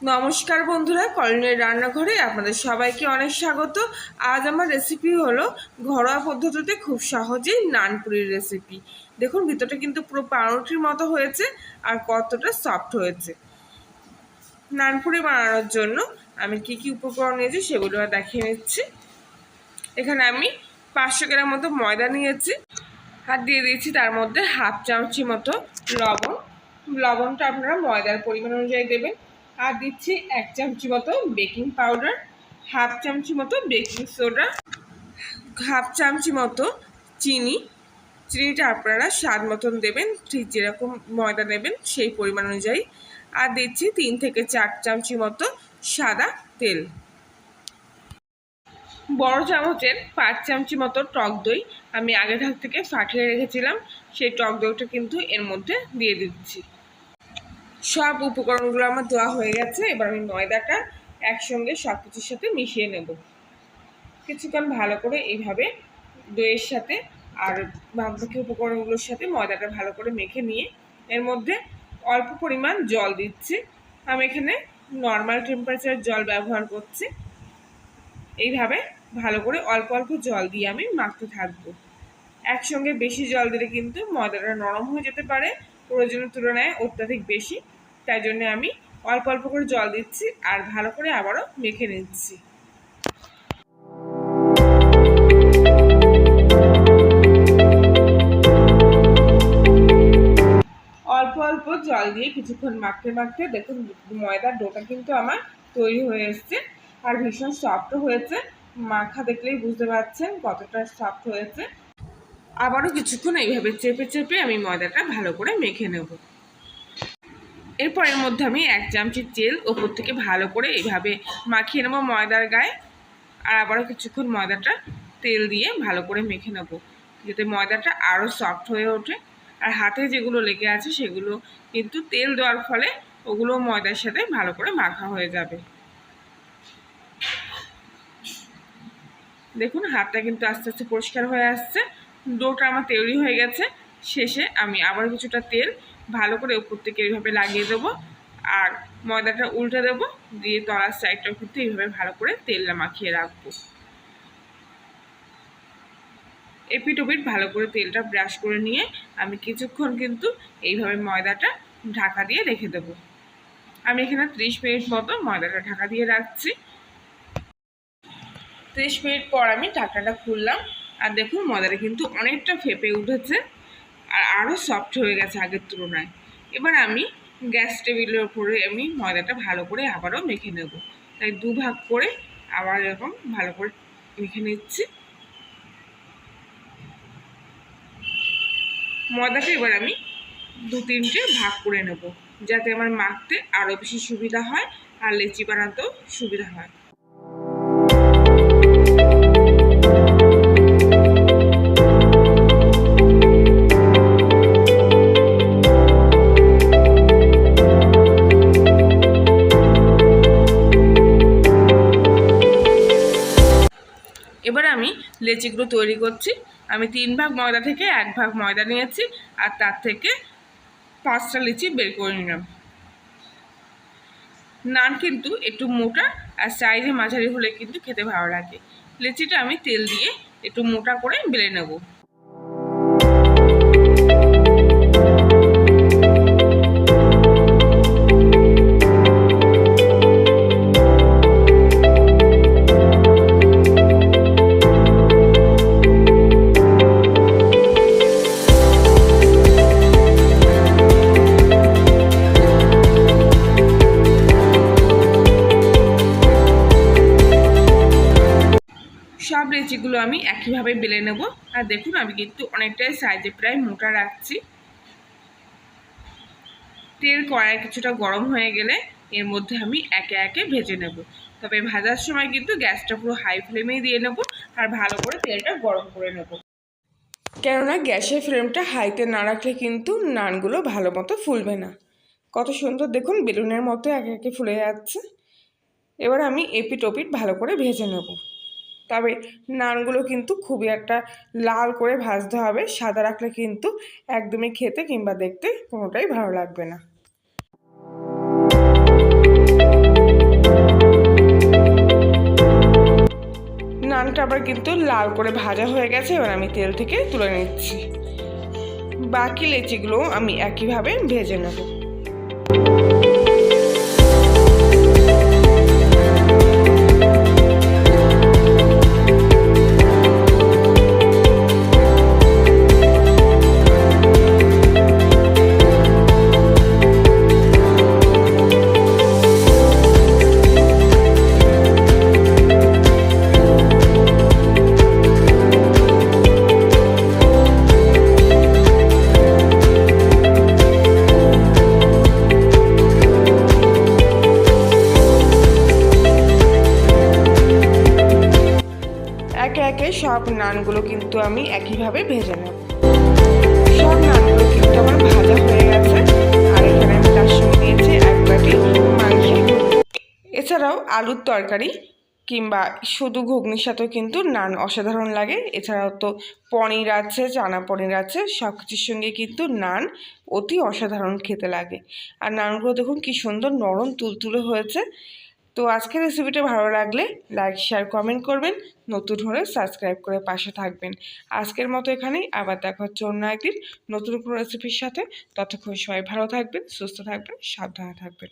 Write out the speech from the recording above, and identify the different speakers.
Speaker 1: নমস্কার বন্ধুরা, কলিনের রান্নাঘরে আপনাদের সবাইকে অনেক স্বাগত। আজ আমার রেসিপি হলো ঘরোয়া পদ্ধতিতে খুব সহজেই নানপুরির রেসিপি। দেখুন ভিতরটা কিন্তু পুরো পাউরুটির মতো হয়েছে আর কতটা সফট হয়েছে। নানপুরি বানানোর জন্য আমি কি কি উপকরণ নিয়েছি সেগুলো দেখিয়ে নিচ্ছি। এখানে আমি 500 গ্রাম মতো ময়দা নিয়েছি আর দিয়ে দিয়েছি তার মধ্যে হাফ চামচি মতো লবণ। লবণটা আপনারা ময়দার পরিমাণ অনুযায়ী দেবেন। আর দিচ্ছি 1 চামচি মতো বেকিং পাউডার, হাফ চামচি মতো বেকিং সোডা, হাফ চামচি মতো চিনি। চিনিটা আপনারা স্বাদ মতন দেবেন, ঠিক যেরকম ময়দা নেবেন সেই পরিমাণ অনুযায়ী। আর দিচ্ছি 3 থেকে 4 চামচি মতো সাদা তেল। বড় চামচের 5 চামচি মতো টক দই আমি আগে থেকে ফাটিয়ে রেখেছিলাম, সেই টক দইটা কিন্তু এর মধ্যে দিয়ে দিচ্ছি। সব উপকরণগুলো আমার দেওয়া হয়ে গেছে। এবার আমি ময়দাটা একসঙ্গে সব কিছুর সাথে মিশিয়ে নেব। কিছুক্ষণ ভালো করে এইভাবে দইয়ের সাথে আর বাকি উপকরণগুলোর সাথে ময়দাটা ভালো করে মেখে নিয়ে এর মধ্যে অল্প পরিমাণ জল দিচ্ছি। আমি এখানে নর্মাল টেম্পারেচার জল ব্যবহার করছি। এইভাবে ভালো করে অল্প অল্প জল দিয়ে আমি মাখতে থাকবো। একসঙ্গে বেশি জল দিলে কিন্তু ময়দাটা নরম হয়ে যেতে পারে, প্রয়োজনের তুলনায় অত্যাধিক বেশি। তাই জন্য আমি অল্প অল্প করে জল দিচ্ছি আর ভালো করে আবারও মেখে নিচ্ছি। অল্প অল্প জল দিয়ে কিছুক্ষণ মাখতে মাখতে দেখুন ময়দার ডোটা কিন্তু আমার তৈরি হয়ে এসছে আর ভীষণ সফট হয়েছে। মাখা দেখলেই বুঝতে পারছেন কতটা সফট হয়েছে। আবারও কিছুক্ষণ এইভাবে চেপে চেপে আমি ময়দাটা ভালো করে মেখে নেব। এরপর এর মধ্যে আমি 1 চামচি তেল ওপর থেকে ভালো করে এইভাবে মাখিয়ে নেব ময়দার গায়ে। আর আবারও কিছুক্ষণ ময়দাটা তেল দিয়ে ভালো করে মেখে নেব, যাতে ময়দাটা আরও সফট হয়ে ওঠে। আর হাতে যেগুলো লেগে আছে সেগুলো কিন্তু তেল দেওয়ার ফলে ওগুলো ময়দার সাথে ভালো করে মাখা হয়ে যাবে। দেখুন হাতটা কিন্তু আস্তে আস্তে পরিষ্কার হয়ে আসছে। ডোটা আমার তৈরি হয়ে গেছে। শেষে আমি আবার কিছুটা তেল ভালো করে উপর থেকে এইভাবে লাগিয়ে দেবো আর ময়দাটা উল্টে দেবো, দিয়ে তলার সাইডটাও কিন্তু এইভাবে ভালো করে তেলটা মাখিয়ে রাখবো। এপিট ওপিট ভালো করে তেলটা ব্রাশ করে নিয়ে আমি কিছুক্ষণ কিন্তু এইভাবে ময়দাটা ঢাকা দিয়ে রেখে দেবো। আমি এখানে 30 মিনিট মতো ময়দাটা ঢাকা দিয়ে রাখছি। 30 মিনিট পর আমি ঢাকনাটা খুললাম আর দেখুন ময়দাটা কিন্তু অনেকটা ফেপে উঠেছে আর আরও সফট হয়ে গেছে আগের তুলনায়। এবার আমি গ্যাস টেবিলের উপরে আমি ময়দাটা ভালো করে আবারও মেখে নেব। তাই দুভাগ করে আবার এরকম ভালো করে মেখে নিচ্ছি। ময়দাটা এবার আমি 2-3টে ভাগ করে নেব, যাতে আমার মাখতে আরও বেশি সুবিধা হয় আর লেচি বানাতেও সুবিধা হয়। এবার আমি লেচিগুলো তৈরি করছি। আমি 3 ভাগ ময়দা থেকে 1 ভাগ ময়দা নিয়েছি আর তার থেকে 5টা লিচি বের করে নিলাম। নান কিন্তু একটু মোটা আর সাইজে মাঝারি হলে কিন্তু খেতে ভালো লাগে। লিচিটা আমি তেল দিয়ে একটু মোটা করে বেলে নেব। সব লেচিগুলো আমি একইভাবে বেলে নেব। আর দেখুন আমি কিন্তু অনেকটাই সাইজে প্রায় মোটা রাখছি। তেল কড়াই কিছুটা গরম হয়ে গেলে এর মধ্যে আমি একে একে ভেজে নেব। তবে ভাজার সময় কিন্তু গ্যাসটা পুরো হাই ফ্লেমেই দিয়ে নেব আর ভালো করে তেলটা গরম করে নেব, কেননা গ্যাসের ফ্লেমটা হাইতে না রাখলে কিন্তু নানগুলো ভালো মতো ফুলবে না। কত সুন্দর দেখুন বেলুনের মতো একে একে ফুলে যাচ্ছে। এবার আমি এপিট ওপিট ভালো করে ভেজে নেব। তবে নানগুলো কিন্তু খুবই একটা লাল করে ভাজতে হবে, সাদা রাখলে কিন্তু একদমই খেতে কিংবা দেখতে কোনোটাই ভালো লাগবে না। আবার কিন্তু লাল করে ভাজা হয়ে গেছে, এবার আমি তেল থেকে তুলে নিচ্ছি। বাকি লেচিগুলো আমি একইভাবে ভেজে নেব। একে একে সব নানগুলো কিন্তু আমি একইভাবে ভেজে নেব। সব নানগুলো কিন্তু আমার ভাজা হয়ে গেছে। আর এখানে আমি তার সঙ্গে নিয়েছি 1 বাটি মাংসের। এছাড়াও আলুর তরকারি কিংবা শুধু ঘুগনির সাথেও কিন্তু নান অসাধারণ লাগে। এছাড়াও তো পনির আছে, চানা পনির আছে, সব কিছুর সঙ্গে কিন্তু নান অতি অসাধারণ খেতে লাগে। আর নানগুলো দেখুন কি সুন্দর নরম তুলতুলে হয়েছে। তো আজকের রেসিপিটা ভালো লাগলে লাইক, শেয়ার, কমেন্ট করবেন। নতুন হলে সাবস্ক্রাইব করে পাশে থাকবেন। আজকের মতো এখানেই, আবার দেখা হচ্ছে অন্য একদিন নতুন কোনো রেসিপির সাথে। ততক্ষণ সবাই ভালো থাকবেন, সুস্থ থাকবেন, সাবধানে থাকবেন।